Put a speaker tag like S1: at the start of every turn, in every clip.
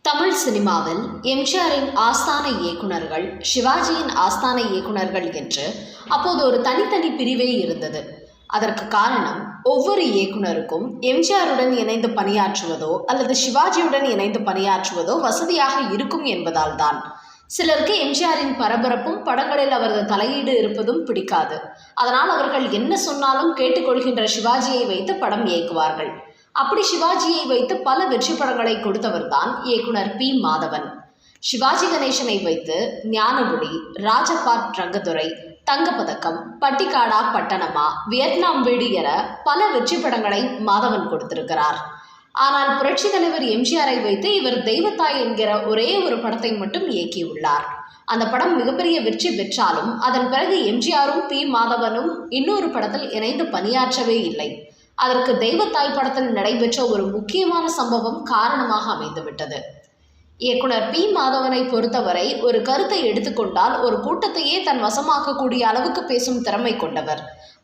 S1: தமிழ் சினிமாவில் எம்ஜிஆரின் ஆஸ்தான இயக்குனர்கள், சிவாஜியின் ஆஸ்தான இயக்குனர்கள் என்று அப்போது ஒரு தனித்தனி பிரிவே இருந்தது. அதற்கு காரணம், ஒவ்வொரு இயக்குனருக்கும் எம்ஜிஆருடன் இணைந்து பணியாற்றுவதோ அல்லது சிவாஜியுடன் இணைந்து பணியாற்றுவதோ வசதியாக இருக்கும் என்பதால் தான். சிலருக்கு எம்ஜிஆரின் பரபரப்பும் படங்களில் அவரது தலையீடு இருப்பதும் பிடிக்காது. அதனால் அவர்கள் என்ன சொன்னாலும் கேட்டுக்கொள்கின்ற சிவாஜியை வைத்து படம் இயக்குவார்கள். அப்படி சிவாஜியை வைத்து பல வெற்றி படங்களை கொடுத்தவர்தான் இயக்குனர் பி. மாதவன். சிவாஜி கணேசனை வைத்து ஞானகுடி, ராஜபாட் ரங்கதுரை, தங்கப்பதக்கம், பட்டிக்காடா பட்டணமா, வியட்நாம் வீடு என பல வெற்றி படங்களை மாதவன் கொடுத்திருக்கிறார். ஆனால் புரட்சி தலைவர் எம்ஜிஆரை வைத்து இவர் தெய்வத்தாய் என்கிற ஒரே ஒரு படத்தை மட்டும் இயக்கியுள்ளார். அந்த படம் மிகப்பெரிய வெற்றி பெற்றாலும் அதன் பிறகு எம்ஜிஆரும் பி. மாதவனும் இன்னொரு படத்தில் இணைந்து பணியாற்றவே இல்லை. அதற்கு தெய்வத்தாய் படத்தில் நடைபெற்ற ஒரு முக்கியமான சம்பவம் காரணமாக அமைந்துவிட்டது. இயக்குனர் பி. மாதவனை பொறுத்தவரை ஒரு கருத்தை எடுத்துக்கொண்டால் ஒரு கூட்டத்தையே தன் வசமாக்கக்கூடிய அளவுக்கு பேசும் திறமை கொண்டவர்.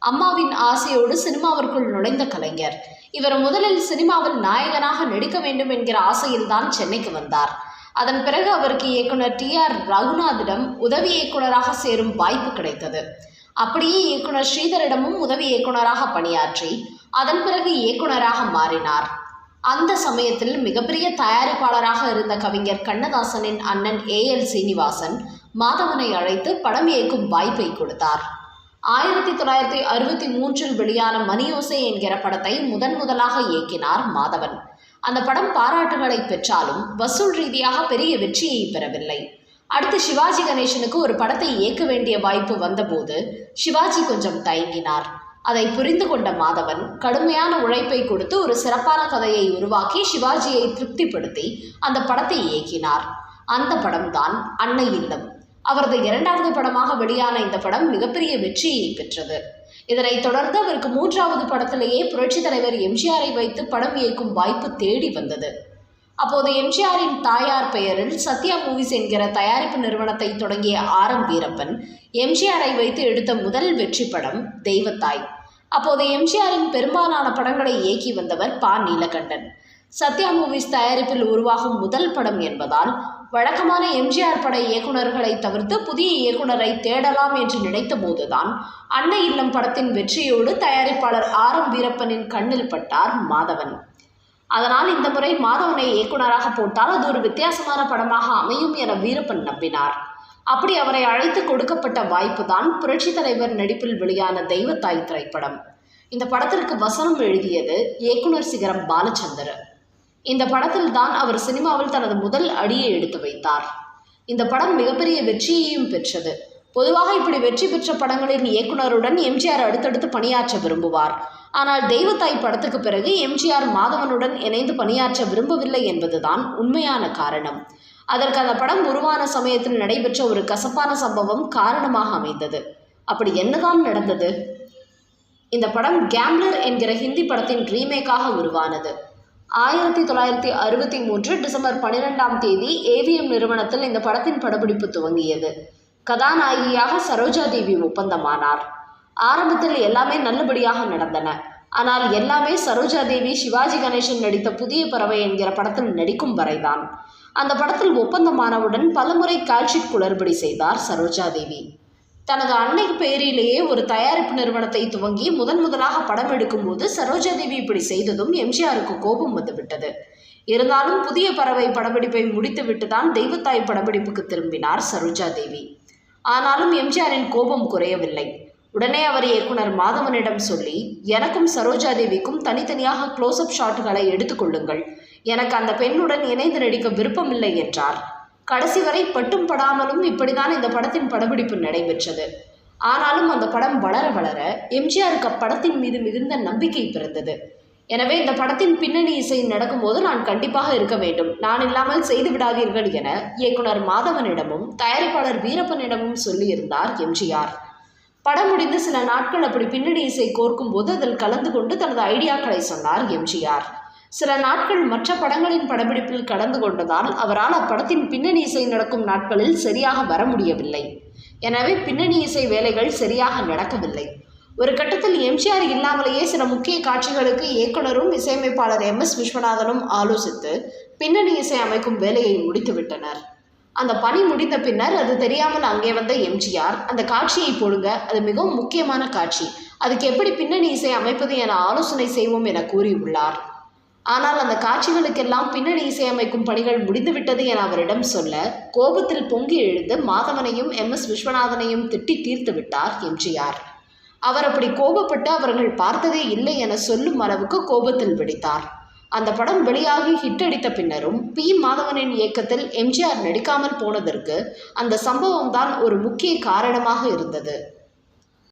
S1: அம்மாவின் ஆசையோடு சினிமாவிற்குள் நுழைந்த கலைஞர். இவர் முதலில் சினிமாவில் நாயகனாக நடிக்க வேண்டும் என்கிற ஆசையில்தான் சென்னைக்கு வந்தார். அதன் பிறகு அவருக்கு இயக்குனர் T.R. ரகுநாத்திடம் உதவி இயக்குனராக சேரும் வாய்ப்பு கிடைத்தது. அப்படியே இயக்குனர் ஸ்ரீதரிடமும் உதவி இயக்குனராக பணியாற்றி அதன் பிறகு இயக்குனராக மாறினார். அந்த சமயத்தில் மிகப்பெரிய தயாரிப்பாளராக இருந்த கவிஞர் கண்ணதாசனின் அண்ணன் A.L. சீனிவாசன் மாதவனை அழைத்து படம் இயக்கும் வாய்ப்பை கொடுத்தார். 1963 வெளியான மணியோசை என்கிற படத்தை முதலாக இயக்கினார் மாதவன். அந்த படம் பாராட்டுகளை பெற்றாலும் வசூல் ரீதியாக பெரிய வெற்றியை பெறவில்லை. அடுத்து சிவாஜி கணேசனுக்கு ஒரு படத்தை இயக்க வேண்டிய வாய்ப்பு வந்தபோது சிவாஜி கொஞ்சம் தயங்கினார். அதை புரிந்து கொண்ட மாதவன் கடுமையான உழைப்பை கொடுத்து ஒரு சிறப்பான கதையை உருவாக்கி சிவாஜியை திருப்திப்படுத்தி அந்த படத்தை இயக்கினார். அந்த படம்தான் அன்னை இல்லம். அவரது 2வது படமாக வெளியான இந்த படம் மிகப்பெரிய வெற்றியை பெற்றது. இதனைத் தொடர்ந்து அவருக்கு 3வது படத்திலேயே புரட்சி தலைவர் எம்ஜிஆரை வைத்து படம் இயக்கும் வாய்ப்பு தேடி வந்தது. அப்போது எம்ஜிஆரின் தாயார் பெயரில் சத்யா மூவிஸ் என்கிற தயாரிப்பு நிறுவனத்தை தொடங்கிய R.M. வீரப்பன் எம்ஜிஆரை வைத்து எடுத்த முதல் வெற்றி படம் தெய்வத்தாய். அப்போது எம்ஜிஆரின் பெரும்பாலான படங்களை இயக்கி வந்தவர் ப. நீலகண்டன். சத்யா மூவிஸ் தயாரிப்பில் உருவாகும் முதல் படம் என்பதால் வழக்கமான எம்ஜிஆர் பட இயக்குநர்களை தவிர்த்து புதிய இயக்குனரை தேடலாம் என்று நினைத்த போதுதான் அன்னை இல்லம் படத்தின் வெற்றியோடு தயாரிப்பாளர் R.M. வீரப்பனின் கண்ணில் பட்டார் மாதவன். அதனால் இந்த முறை மாதவனை இயக்குனராக போட்டால் அது ஒரு வித்தியாசமான படமாக அமையும் என வீரப்பன் நம்பினார். அப்படி அவரை அழைத்து கொடுக்கப்பட்ட வாய்ப்பு தான் புரட்சி தலைவர் நடிப்பில் வெளியான தெய்வத்தாய் திரைப்படம். இந்த படத்திற்கு வசனம் எழுதியது இயக்குனர் சிகரம் பாலச்சந்தர். இந்த படத்தில் தான் அவர் சினிமாவில் தனது முதல் அடியை எடுத்து வைத்தார். இந்த படம் மிகப்பெரிய வெற்றியையும் பெற்றது. பொதுவாக இப்படி வெற்றி பெற்ற படங்களின் இயக்குனருடன் எம்ஜிஆர் அடுத்தடுத்து பணியாற்ற விரும்புவார். ஆனால் தெய்வத்தாய் படத்துக்கு பிறகு எம்ஜிஆர் மாதவனுடன் இணைந்து பணியாற்ற விரும்பவில்லை என்பதுதான் உண்மையான காரணம். அதற்கு அந்த படம் உருவான சமயத்தில் நடைபெற்ற ஒரு கசப்பான சம்பவம் காரணமாக அமைந்தது. அப்படி என்னதான் நடந்தது? இந்த படம் கேம்ப்ளர் என்கிற ஹிந்தி படத்தின் ரீமேக்காக உருவானது. 1963 டிசம்பர் 12ஆம் தேதி AVM நிறுவனத்தில் இந்த படத்தின் படப்பிடிப்பு துவங்கியது. கதாநாயகியாக சரோஜா தேவி ஒப்பந்தமானார். ஆரம்பத்தில் எல்லாமே நல்லபடியாக நடந்தன. ஆனால் எல்லாமே சரோஜா தேவி சிவாஜி கணேசன் நடித்த புதிய பறவை என்கிற படத்தில் நடிக்கும் வரைதான். அந்த படத்தில் ஒப்பந்தமானவுடன் பலமுறை கால்ஷீட் குளறுபடி செய்தார் சரோஜா தேவி. தனது அன்னை பெயரிலேயே ஒரு தயாரிப்பு நிறுவனத்தை துவங்கி முதலாக படம் எடுக்கும்போது சரோஜா தேவி இப்படி செய்ததும் எம்ஜிஆருக்கு கோபம் வந்துவிட்டது. இருந்தாலும் புதிய பறவை படப்பிடிப்பை முடித்துவிட்டு தான் தெய்வத்தாய் படப்பிடிப்புக்கு திரும்பினார் சரோஜா தேவி. ஆனாலும் எம்ஜிஆரின் கோபம் குறையவில்லை. உடனே அவர் இயக்குனர் மாதவனிடம் சொல்லி, எனக்கும் சரோஜா தேவிக்கும் தனித்தனியாக க்ளோஸ்அப் ஷாட்டுகளை எடுத்துக்கொள்ளுங்கள், எனக்கு அந்த பெண்ணுடன் இணைந்து நடிக்க விருப்பமில்லை என்றார். கடைசி வரை பட்டும் படாமலும் இப்படிதான் இந்த படத்தின் படப்பிடிப்பு நடைபெற்றது. ஆனாலும் அந்த படம் வளர வளர எம்ஜிஆருக்கு அப்படத்தின் மீது மிகுந்த நம்பிக்கை பிறந்தது. எனவே இந்த படத்தின் பின்னணி இசை நடக்கும்போது நான் கண்டிப்பாக இருக்க வேண்டும், நான் இல்லாமல் செய்து விடாதீர்கள் என இயக்குனர் மாதவனிடமும் தயாரிப்பாளர் வீரப்பனிடமும் சொல்லியிருந்தார் எம்ஜிஆர். படம் முடிந்து சில நாட்கள் அப்படி பின்னணி இசை கோர்க்கும் போது அதில் கலந்து கொண்டு தனது ஐடியாக்களை சொன்னார் எம்ஜிஆர். சில நாட்கள் மற்ற படங்களின் படப்பிடிப்பில் கலந்து கொண்டதால் அவரால் அப்படத்தின் பின்னணி இசை நடக்கும் நாட்களில் சரியாக வர முடியவில்லை. எனவே பின்னணி இசை வேலைகள் சரியாக நடக்கவில்லை. ஒரு கட்டத்தில் எம்ஜிஆர் இல்லாமலேயே சில முக்கிய காட்சிகளுக்கு இயக்குனரும் இசையமைப்பாளர் MS விஸ்வநாதனும் ஆலோசித்து பின்னணி இசை அமைக்கும் வேலையை முடித்துவிட்டனர். அந்த பணி முடிந்த பின்னர் அது தெரியாமல் அங்கே வந்த எம்ஜிஆர், அந்த காட்சியை போடுங்க, அது மிகவும் முக்கியமான காட்சி, அதுக்கு எப்படி பின்னணி இசை அமைப்பது என ஆலோசனை செய்வோம் என கூறியுள்ளார். ஆனால் அந்த காட்சிகளுக்கெல்லாம் பின்னணி இசையமைக்கும் பணிகள் முடிந்துவிட்டது என அவரிடம் சொல்ல கோபத்தில் பொங்கி எழுந்து மாதவனையும் MS விஸ்வநாதனையும் திட்டி தீர்த்து விட்டார் எம்ஜிஆர். அவர் அப்படி கோபப்பட்டு அவர்கள் பார்த்ததே இல்லை என சொல்லும் அளவுக்கு கோபத்தில் வெடித்தார். அந்த படம் வெளியாகி ஹிட் அடித்த பின்னரும் P. மாதவனின் இயக்கத்தில் எம்ஜிஆர் நடிக்காமல் போனதற்கு அந்த சம்பவம் தான் ஒரு முக்கிய காரணமாக இருந்தது.